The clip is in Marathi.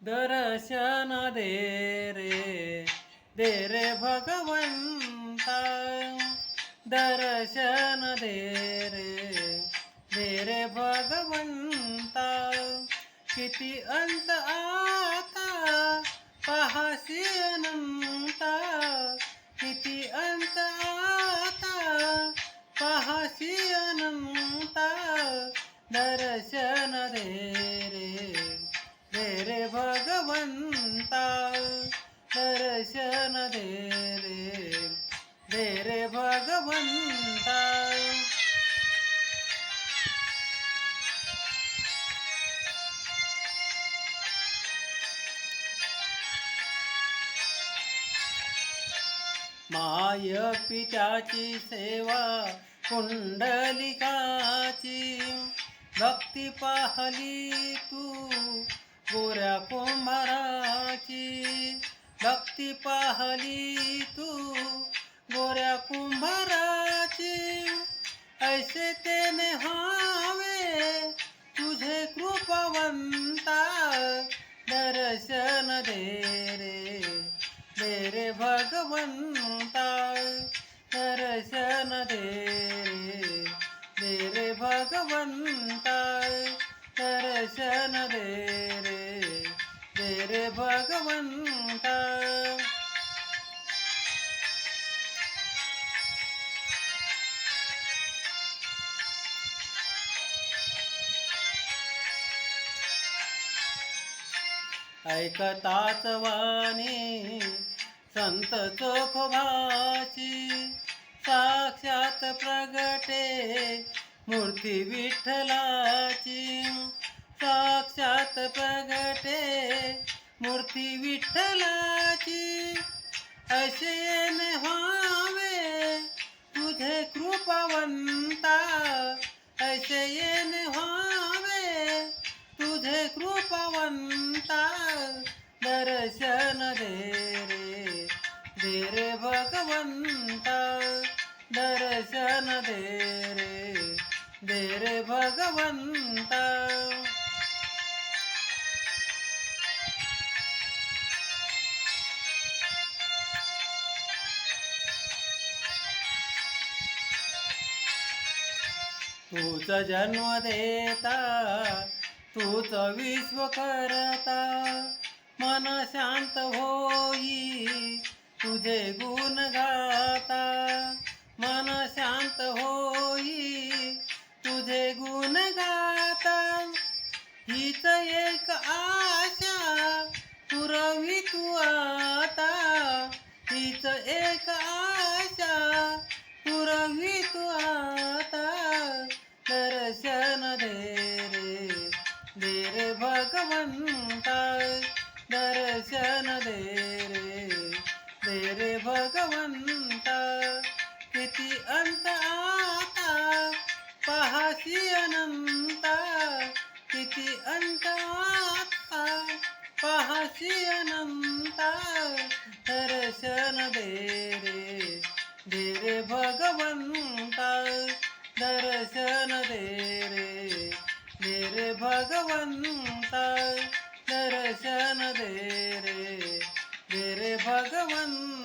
दर्शन दे रे, दे रे भगवंता, दर्शन दे रे, दे रे भगवंता. किती अंत आता पाहासी अनंता, किती अंत आता पाहासी अनंता. दर्शन दे रे, दे रे भगवंता, दर्शन दे रे, दे रे भगवंता. माय पित्याची सेवा कुंडलिकाची, भक्ती पाहली तू गोऱ्या कुंभाराची, भक्ती पाहली तू गोऱ्या कुंभाराची. ऐसे तेने हावे तुझे कृपावंता, दर्शन दे रे, दे रे भगवंता, दर्शन दे रे, दे रे भगवंता, दर्शन दे रे, दे रे भगवंता. ऐकताच वाणी संत चोखोबाची, साक्षात प्रगटे मूर्ती विठ्ठलाची, साक्षात प्रगटे मूर्ती विठ्ठलाची. असे न व्हावे तुझे कृपावंता, असे न व्हावे तुझे कृपावंता. दर्शन दे रे, दे रे भगवंता, दर्शन दे रे, दे रे भगवंता. तूच जन्म देता, तूच विश्व करता, मन शांत होई तुझे गुण गाता, मन शांत होई तुझे गुण गाता. हीच एक आशा पुरवी तू आता, हीच एक आशा पुरवी तू आता. दर्शन दे रे, दे रे भगवंता, दर्शन दे रे, दे रे भगवंता. किती अंत आता पाहासी अनंता, किती अंत आता पाहासी अनंता. दर्शन दे रे, दे रे भगवंता, दर्शन दे रे, दे रे भगवंता, दर्शन दे रे, दे रे भगवंता.